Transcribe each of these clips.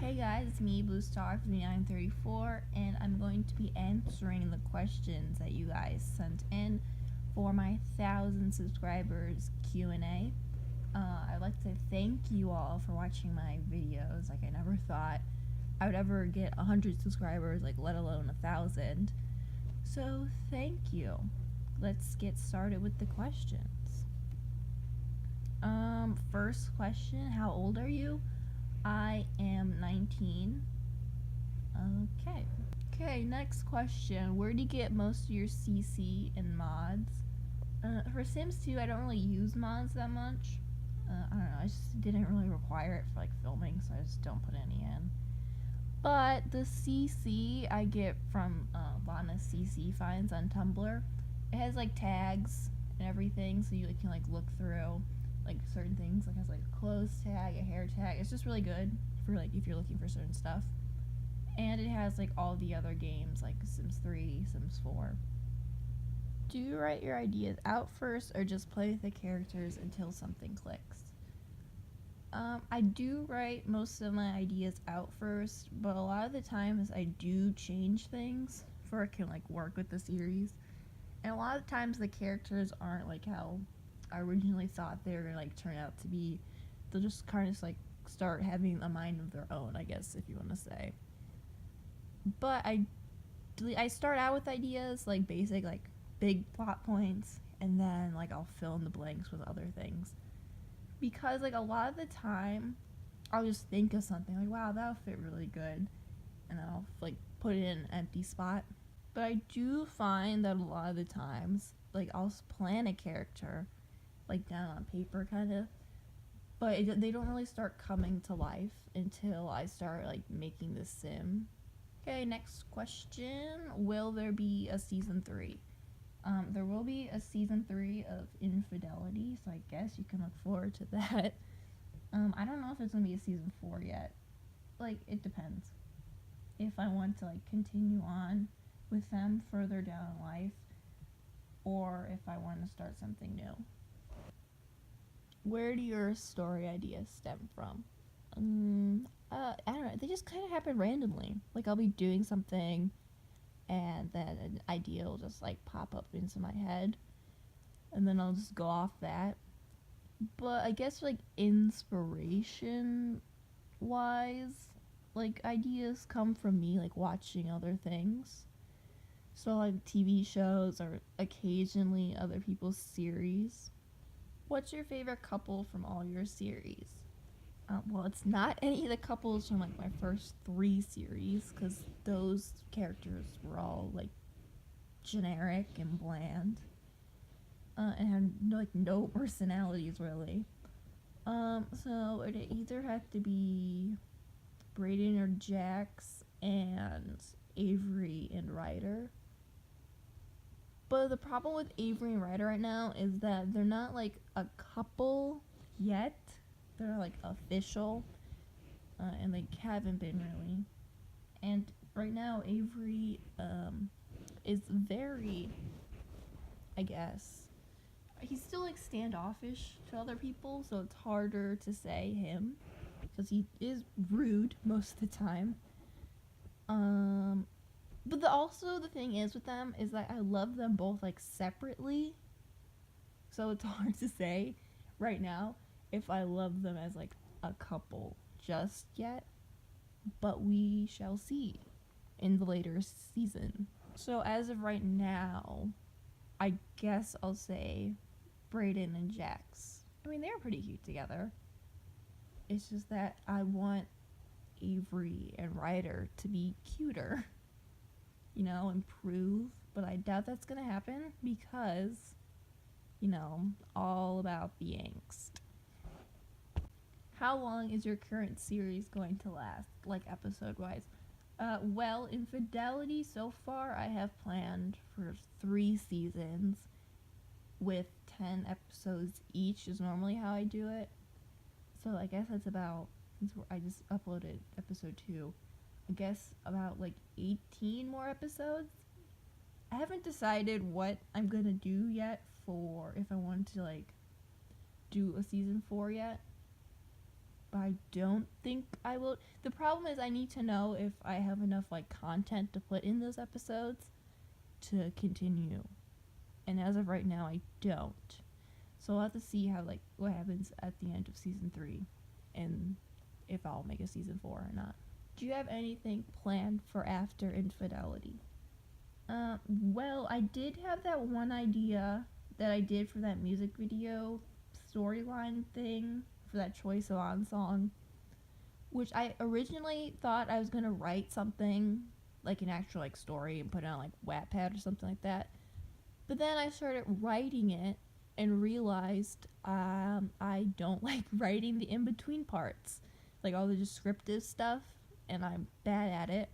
Hey guys, it's me, Blue Star 3934, and I'm going to be answering the questions that you guys sent in for my 1,000 subscribers Q&A. I'd like to thank you all for watching my videos. Like, I never thought I would ever get 100 subscribers, like, let alone 1,000. So, thank you. Let's get started with the questions. First question, how old are you? I am 19. Okay, next question. Where do you get most of your CC and mods? For Sims 2, I don't really use mods that much. I don't know, I just didn't really require it for like filming, so I just don't put any in. But the CC I get from Lana CC finds on Tumblr. It has like tags and everything, so you can like look through like certain things. Like it has like a clothes tag, a hair tag. It's just really good for like if you're looking for certain stuff. And it has like all the other games like Sims 3, Sims 4. Do you write your ideas out first or just play with the characters until something clicks? I do write most of my ideas out first, but a lot of the times I do change things for it can like work with the series. And a lot of times the characters aren't like how I originally thought they were gonna like turn out to be. They'll just kind of like start having a mind of their own, I guess, if you want to say. But I start out with ideas like basic like big plot points, and then like I'll fill in the blanks with other things. Because like a lot of the time I'll just think of something like, wow, that'll fit really good, and then I'll like put it in an empty spot. But I do find that a lot of the times like I'll plan a character like down on paper kind of, but they don't really start coming to life until I start like making the sim. Okay, next question. Will there be a season 3? There will be a season 3 of Infidelity, so I guess you can look forward to that. I don't know if there's gonna be a season 4 yet. Like, it depends. If I want to like continue on with them further down in life, or if I want to start something new. Where do your story ideas stem from? I don't know. They just kind of happen randomly. Like I'll be doing something, and then an idea will just like pop up into my head, and then I'll just go off that. But I guess like inspiration wise, like ideas come from me like watching other things. So like TV shows or occasionally other people's series. What's your favorite couple from all your series? Well, it's not any of the couples from like my first 3 series, because those characters were all like generic and bland, and had no personalities really. So it either had to be Brayden or Jax and Avery and Ryder. But the problem with Avery and Ryder right now is that they're not like a couple yet. They're like official, and they haven't been really. And right now, Avery is very, I guess, he's still like standoffish to other people, so it's harder to say him because he is rude most of the time. But also the thing is with them is that I love them both like separately, so it's hard to say right now if I love them as like a couple just yet, but we shall see in the later season. So as of right now, I guess I'll say Brayden and Jax. I mean, they're pretty cute together. It's just that I want Avery and Ryder to be cuter, improve, but I doubt that's gonna happen because, all about the angst. How long is your current series going to last, like episode wise? Well, Infidelity so far I have planned for 3 seasons with 10 episodes each is normally how I do it. So I guess that's about, since I just uploaded episode 2, I guess about like 18 more episodes. I haven't decided what I'm gonna do yet for if I want to like do a season 4 yet. I don't think I will. The problem is I need to know if I have enough like content to put in those episodes to continue. And as of right now, I don't. So I'll have to see how like what happens at the end of season 3 and if I'll make a season 4 or not. Do you have anything planned for after Infidelity? Well, I did have that one idea that I did for that music video storyline thing for that Troye Sivan song, which I originally thought I was gonna write something like an actual like story and put it on like Wattpad or something like that. But then I started writing it and realized I don't like writing the in between parts, like all the descriptive stuff, and I'm bad at it.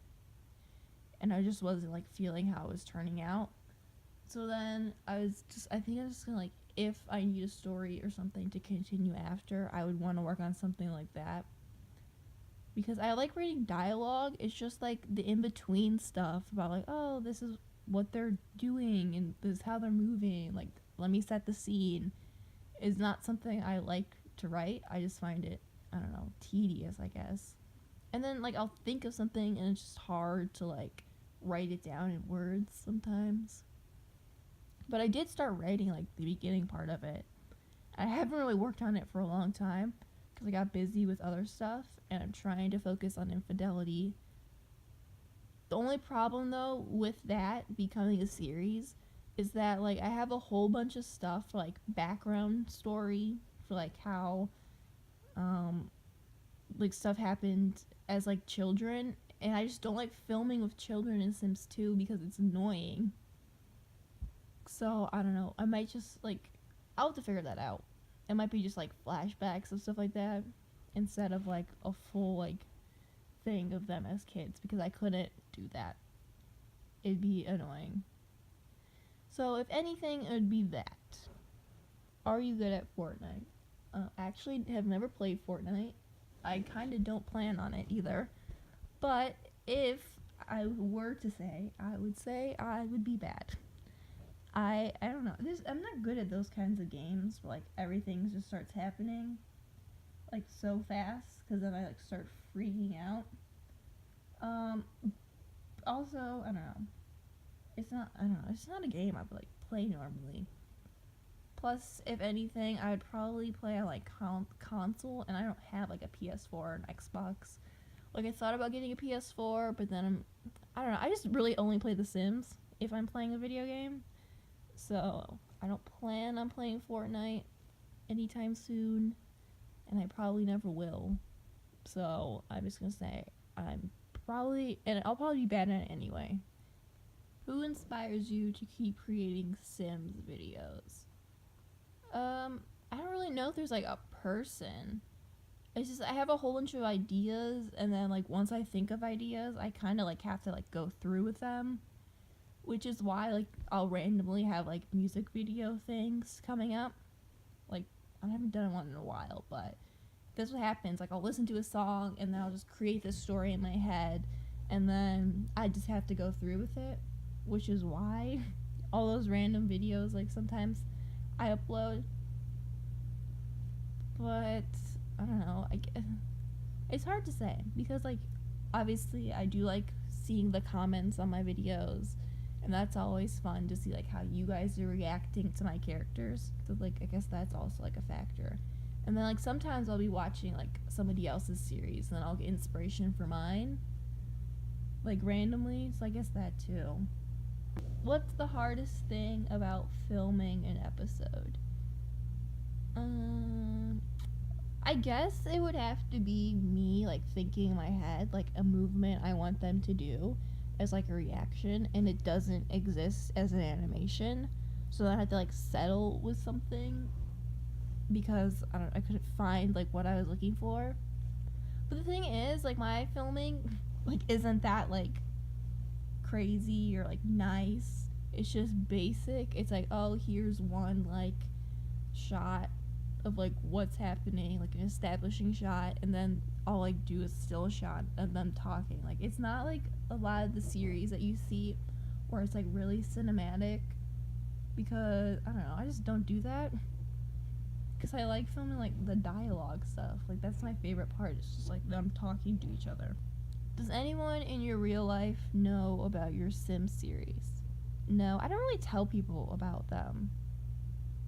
And I just wasn't like feeling how it was turning out. So then I think I was just gonna like, if I need a story or something to continue after, I would want to work on something like that. Because I like reading dialogue, it's just like the in between stuff about like, oh, this is what they're doing and this is how they're moving. Like, let me set the scene. Is not something I like to write. I just find it, I don't know, tedious, I guess. And then like I'll think of something and it's just hard to like write it down in words sometimes. But I did start writing like the beginning part of it. I haven't really worked on it for a long time because I got busy with other stuff and I'm trying to focus on Infidelity. The only problem though with that becoming a series is that like I have a whole bunch of stuff like background story for like how like stuff happened as like children, and I just don't like filming with children in Sims 2 because it's annoying. So I don't know. I might just like I'll have to figure that out. It might be just like flashbacks and stuff like that instead of like a full like thing of them as kids because I couldn't do that. It'd be annoying. So if anything, it would be that. Are you good at Fortnite? Actually, have never played Fortnite. I kind of don't plan on it either. But if I were to say, I would say I would be bad. I don't know. I'm not good at those kinds of games where like everything just starts happening like so fast because then I like start freaking out. Also, I don't know. It's not a game I would like play normally. Plus, if anything, I would probably play on like console, and I don't have like a PS4 or an Xbox. Like I thought about getting a PS4, but then I don't know. I just really only play The Sims if I'm playing a video game. So I don't plan on playing Fortnite anytime soon, and I probably never will. So I'm just gonna say I'll probably be bad at it anyway. Who inspires you to keep creating Sims videos? I don't really know if there's like a person. It's just I have a whole bunch of ideas, and then like once I think of ideas, I kind of like have to like go through with them, which is why like I'll randomly have like music video things coming up. Like I haven't done one in a while, but that's what happens. Like I'll listen to a song and then I'll just create this story in my head, and then I just have to go through with it, which is why all those random videos like sometimes I upload. But I don't know. It's hard to say because like obviously I do like seeing the comments on my videos, and that's always fun to see like how you guys are reacting to my characters. So like I guess that's also like a factor. And then like sometimes I'll be watching like somebody else's series and then I'll get inspiration for mine like randomly. So I guess that too. What's the hardest thing about filming an episode? I guess it would have to be me like thinking in my head like a movement I want them to do as like a reaction, and it doesn't exist as an animation, so I had to like settle with something because I couldn't find like what I was looking for. But the thing is, like my filming like isn't that like crazy or like nice. It's just basic. It's like, oh, here's one like shot of like what's happening, like an establishing shot, and then I'll like do a still shot of them talking. Like it's not like a lot of the series that you see where it's like really cinematic, because I don't know, I just don't do that because I like filming like the dialogue stuff. Like that's my favorite part. It's just like them talking to each other. Does anyone in your real life know about your Sims series? No, I don't really tell people about them.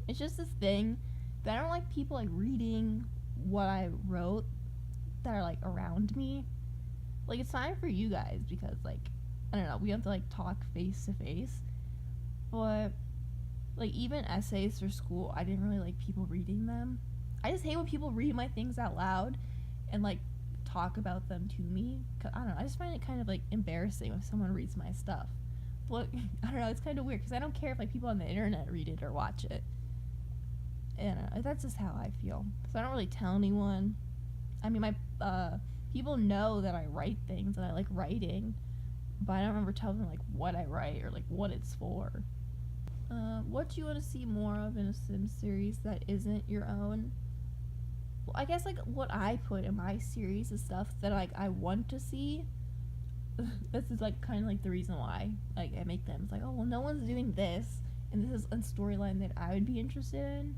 It's just this thing that I don't like people like reading what I wrote that are like around me. Like it's fine for you guys because like I don't know, we have to like talk face to face. But like even essays for school, I didn't really like people reading them. I just hate when people read my things out loud and like talk about them to me. 'Cause, I don't know, I just find it kind of like embarrassing when someone reads my stuff. But I don't know, it's kind of weird because I don't care if like people on the internet read it or watch it. And that's just how I feel. So I don't really tell anyone. I mean, my people know that I write things and I like writing, but I don't ever tell them like what I write or like what it's for. What do you want to see more of in a Sims series that isn't your own? Well, I guess like what I put in my series is stuff that like I want to see. This is like kind of like the reason why like I make them. It's like, oh well, no one's doing this, and this is a storyline that I would be interested in.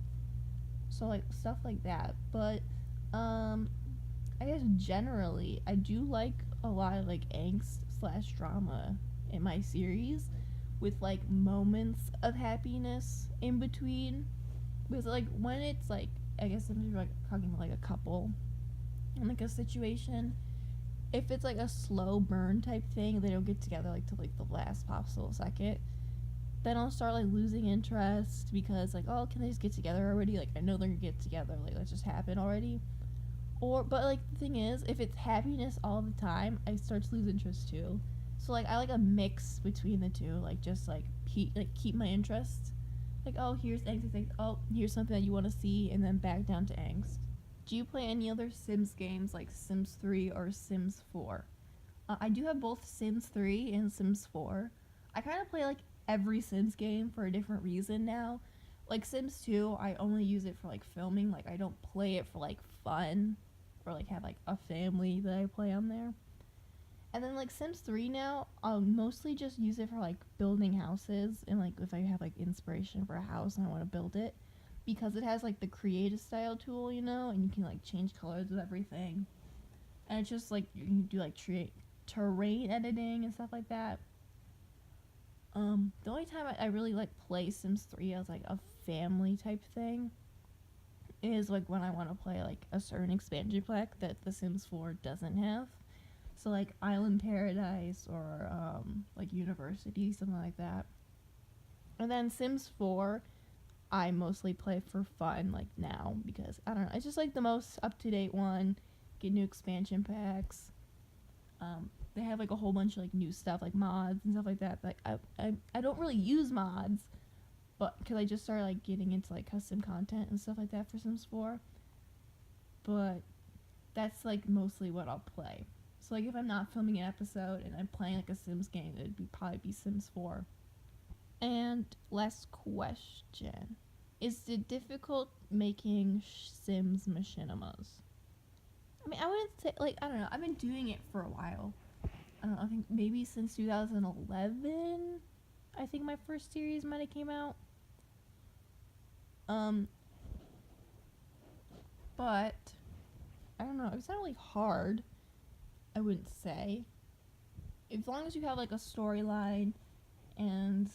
So like stuff like that. But I guess generally I do like a lot of like angst slash drama in my series, with like moments of happiness in between. Because like when it's like I guess if you're like talking about like a couple in like a situation, if it's like a slow burn type thing, they don't get together like till like the last possible second, then I'll start like losing interest because like, oh, can they just get together already? Like I know they're gonna get together, like let's just happen already. Or but like the thing is, if it's happiness all the time, I start to lose interest too. So like I like a mix between the two, like just like keep my interest. Like, oh, here's angst, like, oh, here's something that you want to see, and then back down to angst. Do you play any other Sims games like Sims 3 or Sims 4? I do have both Sims 3 and Sims 4. I kind of play like every Sims game for a different reason now. Like Sims 2, I only use it for like filming. Like I don't play it for like fun or like have like a family that I play on there. And then like Sims 3 now, I'll mostly just use it for like building houses and like if I have like inspiration for a house and I want to build it, because it has like the creative style tool, you know, and you can like change colors with everything. And it's just like you can do like terrain editing and stuff like that. The only time I really like play Sims 3 as like a family type thing is like when I want to play like a certain expansion pack that the Sims 4 doesn't have. So like Island Paradise or like University, something like that. And then Sims 4, I mostly play for fun like now because I don't know, it's just like the most up to date one. Get new expansion packs. They have like a whole bunch of like new stuff like mods and stuff like that. Like I don't really use mods, but because I just started like getting into like custom content and stuff like that for Sims 4. But that's like mostly what I'll play. So like if I'm not filming an episode and I'm playing like a Sims game, it'd probably be Sims 4. And last question. Is it difficult making Sims machinimas? I mean, I wouldn't say, like, I don't know. I've been doing it for a while. I don't know, I think maybe since 2011, I think my first series might have came out. But, I don't know. It's not really hard, I wouldn't say. As long as you have, like, a storyline and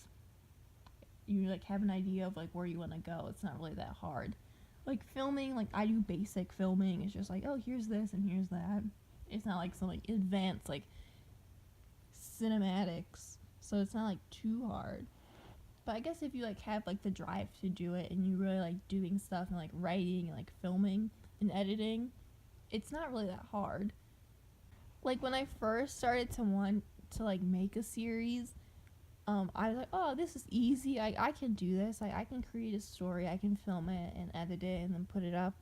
you, like, have an idea of, like, where you want to go, it's not really that hard. Like filming, like I do basic filming. It's just like, oh, here's this and here's that. It's not like some like advanced like cinematics, so it's not like too hard. But I guess if you like have like the drive to do it and you really like doing stuff and like writing and like filming and editing, it's not really that hard. Like when I first started to want to like make a series, I was like, oh, this is easy. I can do this. I can create a story. I can film it and edit it and then put it up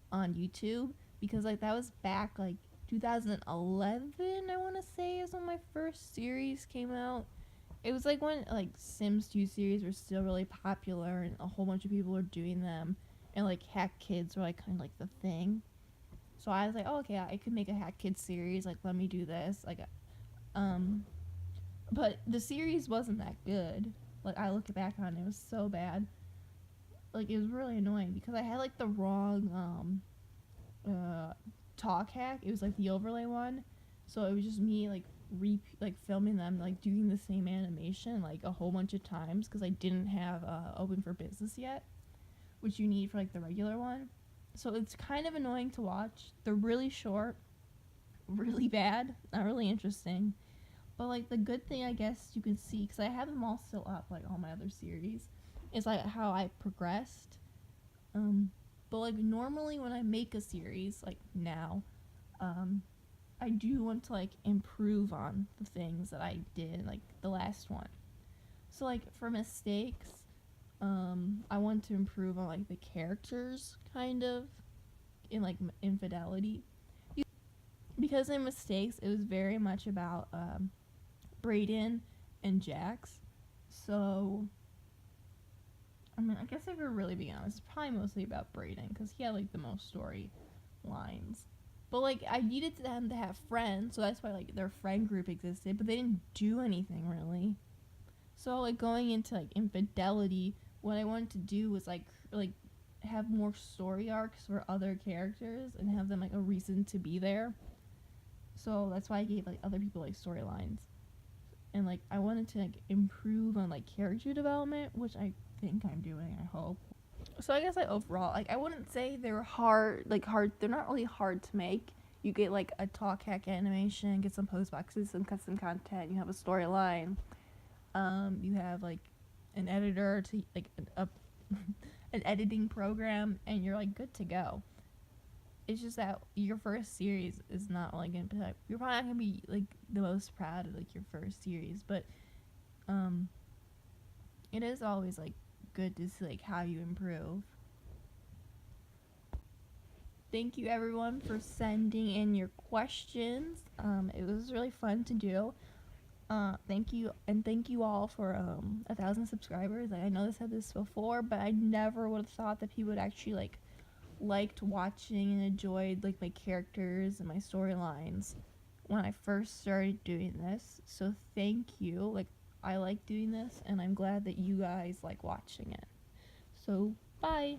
on YouTube. Because, like, that was back, like, 2011, I want to say, is when my first series came out. It was, like, when, like, Sims 2 series were still really popular and a whole bunch of people were doing them. And, like, Hack Kids were, like, kind of, like, the thing. So I was like, oh, okay, I could make a Hack Kids series. Like, let me do this. Like, but the series wasn't that good. Like I look back on it, it was so bad. like it was really annoying because I had like the wrong talk hack. It was like the overlay one, so it was just me like filming them like doing the same animation like a whole bunch of times because I didn't have open for business yet, which you need for like the regular one. So it's kind of annoying to watch. They're really short, really bad, not really interesting. But like the good thing I guess you can see, because I have them all still up, like all my other series, is like how I progressed. Um, but like normally when I make a series, like now, um, I do want to like improve on the things that I did like the last one. So like for mistakes, I want to improve on like the characters kind of in like Infidelity, because in mistakes it was very much about Brayden and Jax. So I mean, I guess if we're really being honest, it's probably mostly about Brayden because he had like the most story lines. But like I needed them to have friends, so that's why like their friend group existed. But they didn't do anything really. So like going into like Infidelity, what I wanted to do was like have more story arcs for other characters and have them like a reason to be there. So that's why I gave like other people like storylines. And like I wanted to like improve on like character development, which I think I'm doing, I hope. So I guess like overall, like I wouldn't say they're hard, they're not really hard to make. You get like a talk hack animation, get some post boxes, some custom content, you have a storyline, you have like an editor to like an editing program, and you're like good to go. It's just that your first series is not like gonna, you're probably not gonna be like the most proud of like your first series, but um it is always like good to see like how you improve. Thank you everyone for sending in your questions. It was really fun to do. Thank you, and thank you all for 1,000 subscribers. Like, I know I said this before, but I never would have thought that people would actually like liked watching and enjoyed like my characters and my storylines when I first started doing this. So thank you. Like I like doing this, and I'm glad that you guys like watching it. So bye.